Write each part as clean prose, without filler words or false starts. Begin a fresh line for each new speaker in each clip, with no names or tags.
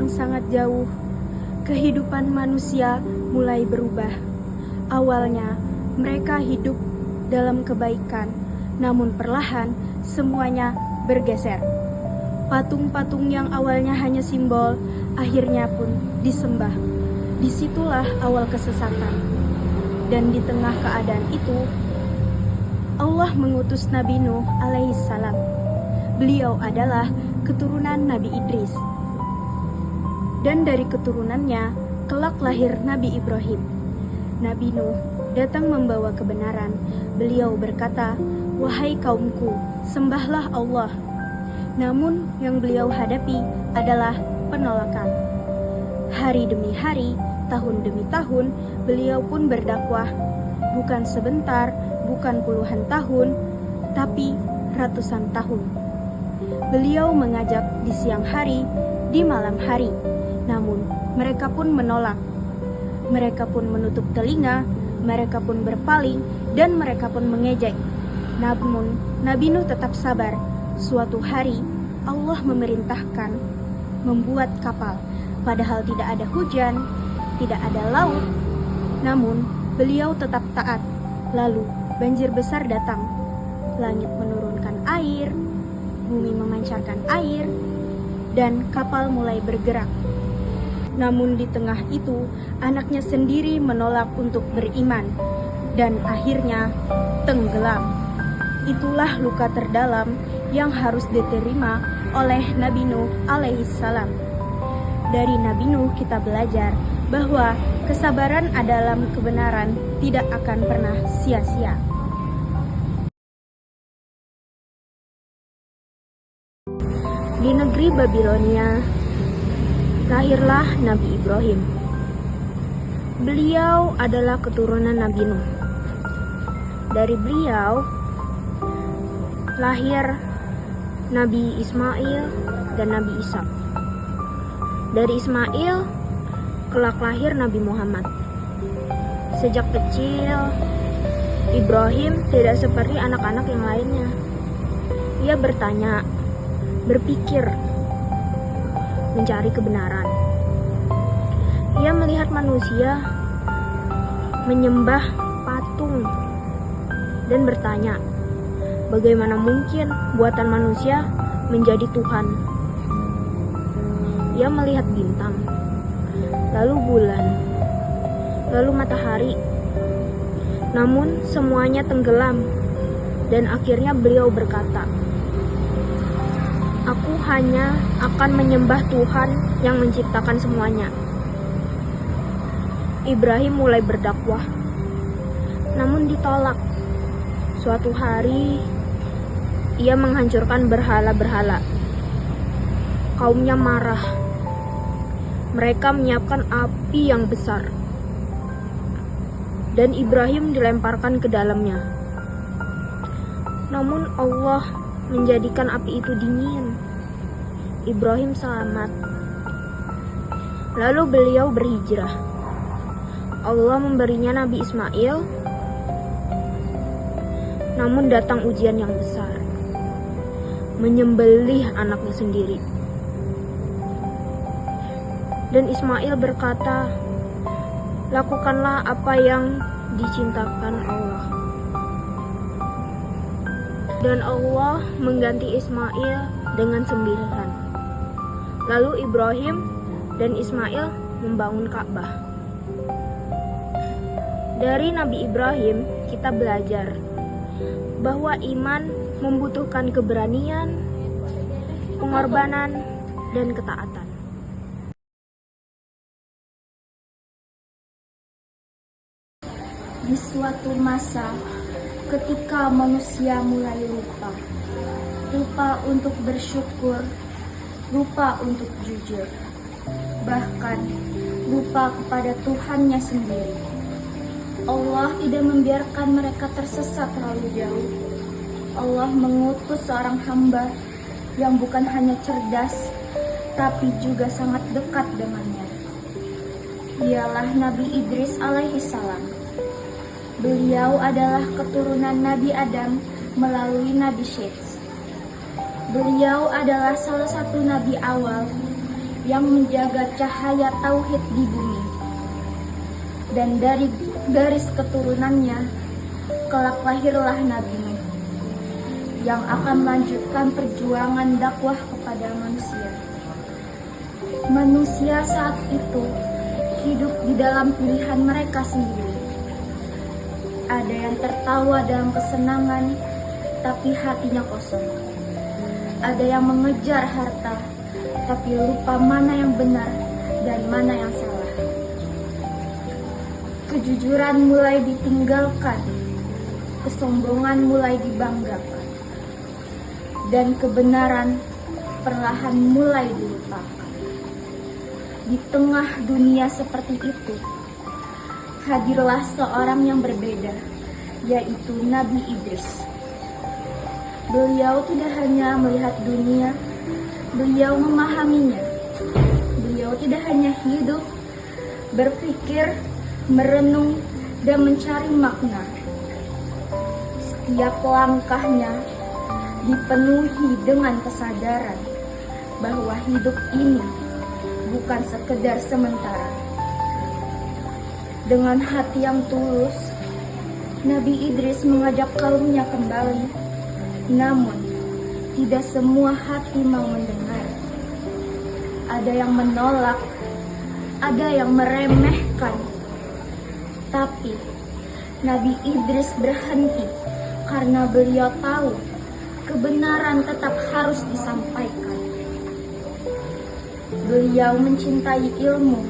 yang sangat jauh, kehidupan manusia mulai berubah. Awalnya, mereka hidup dalam kebaikan, namun perlahan semuanya bergeser. Patung-patung yang awalnya hanya simbol, akhirnya pun disembah. Disitulah awal kesesatan. Dan di tengah keadaan itu, Allah mengutus Nabi Nuh alaihissalam. Beliau adalah keturunan Nabi Idris. Dan dari keturunannya, kelak lahir Nabi Ibrahim. Nabi Nuh datang membawa kebenaran. Beliau berkata, "Wahai kaumku, sembahlah Allah." Namun yang beliau hadapi adalah penolakan. Hari demi hari, tahun demi tahun, beliau pun berdakwah. Bukan sebentar, bukan puluhan tahun, tapi ratusan tahun. Beliau mengajak di siang hari, di malam hari. Namun mereka pun menolak. Mereka pun menutup telinga, mereka pun berpaling, dan mereka pun mengejek. Namun Nabi Nuh tetap sabar. Suatu hari Allah memerintahkan membuat kapal. Padahal tidak ada hujan, tidak ada laut. Namun beliau tetap taat. Lalu banjir besar datang. Langit menurunkan air, bumi memancarkan air, dan kapal mulai bergerak. Namun di tengah itu, anaknya sendiri menolak untuk beriman, dan akhirnya tenggelam. Itulah luka terdalam yang harus diterima oleh Nabi Nuh alaihissalam. Dari Nabi Nuh kita belajar bahwa kesabaran dalam kebenaran tidak akan pernah sia-sia. Di negeri Babilonia, lahirlah Nabi Ibrahim. Beliau adalah keturunan Nabi Nuh. Dari beliau lahir Nabi Ismail dan Nabi Ishak. Dari Ismail kelak lahir Nabi Muhammad. Sejak kecil, Ibrahim tidak seperti anak-anak yang lainnya. Ia bertanya, berpikir, mencari kebenaran. Ia melihat manusia menyembah patung dan bertanya, bagaimana mungkin buatan manusia menjadi Tuhan? Ia melihat bintang, lalu bulan, lalu matahari. Namun semuanya tenggelam, dan akhirnya beliau berkata, "Aku hanya akan menyembah Tuhan yang menciptakan semuanya." Ibrahim mulai berdakwah, namun ditolak. Suatu hari, ia menghancurkan berhala-berhala. Kaumnya marah. Mereka menyiapkan api yang besar, dan Ibrahim dilemparkan ke dalamnya. Namun Allah menjadikan api itu dingin. Ibrahim selamat. Lalu beliau berhijrah. Allah memberinya Nabi Ismail. Namun datang ujian yang besar, menyembelih anaknya sendiri. Dan Ismail berkata, "Lakukanlah apa yang dicintakan Allah." Dan Allah mengganti Ismail dengan 9. Lalu Ibrahim dan Ismail membangun Ka'bah. Dari Nabi Ibrahim kita belajar bahwa iman membutuhkan keberanian, pengorbanan, dan ketaatan.
Di suatu masa, ketika manusia mulai lupa untuk bersyukur, lupa untuk jujur, bahkan lupa kepada Tuhannya sendiri. Allah tidak membiarkan mereka tersesat terlalu jauh. Allah mengutus seorang hamba yang bukan hanya cerdas, tapi juga sangat dekat dengannya. Dialah Nabi Idris alaihissalam. Beliau adalah keturunan Nabi Adam melalui Nabi Syeds. Beliau adalah salah satu nabi awal yang menjaga cahaya tauhid di bumi. Dan dari garis keturunannya kelak lahirlah Nabi Nuh yang akan melanjutkan perjuangan dakwah kepada manusia. Manusia saat itu hidup di dalam pilihan mereka sendiri. Ada yang tertawa dalam kesenangan, tapi hatinya kosong. Ada yang mengejar harta, tapi lupa mana yang benar dan mana yang salah. Kejujuran mulai ditinggalkan, kesombongan mulai dibanggakan, dan kebenaran perlahan mulai dilupakan. Di tengah dunia seperti itu, hadirlah seorang yang berbeda, yaitu Nabi Idris. Beliau tidak hanya melihat dunia, beliau memahaminya. Beliau tidak hanya hidup, berpikir, merenung, dan mencari makna. Setiap langkahnya dipenuhi dengan kesadaran bahwa hidup ini bukan sekedar sementara. Dengan hati yang tulus, Nabi Idris mengajak kaumnya kembali, namun tidak semua hati mau mendengar. Ada yang menolak, ada yang meremehkan. Tapi Nabi Idris berhenti karena beliau tahu kebenaran tetap harus disampaikan. Beliau mencintai ilmu.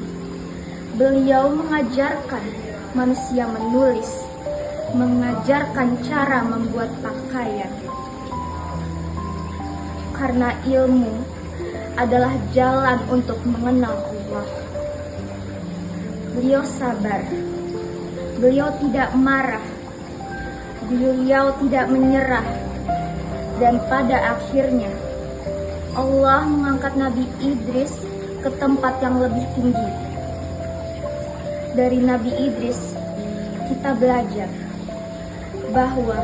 Beliau mengajarkan manusia menulis, mengajarkan cara membuat pakaian. Karena ilmu adalah jalan untuk mengenal Allah. Beliau sabar. Beliau tidak marah. Beliau tidak menyerah. Dan pada akhirnya Allah mengangkat Nabi Idris ke tempat yang lebih tinggi. Dari Nabi Idris kita belajar bahwa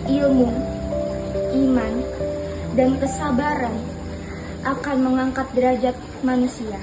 ilmu, iman, dan kesabaran akan mengangkat derajat manusia.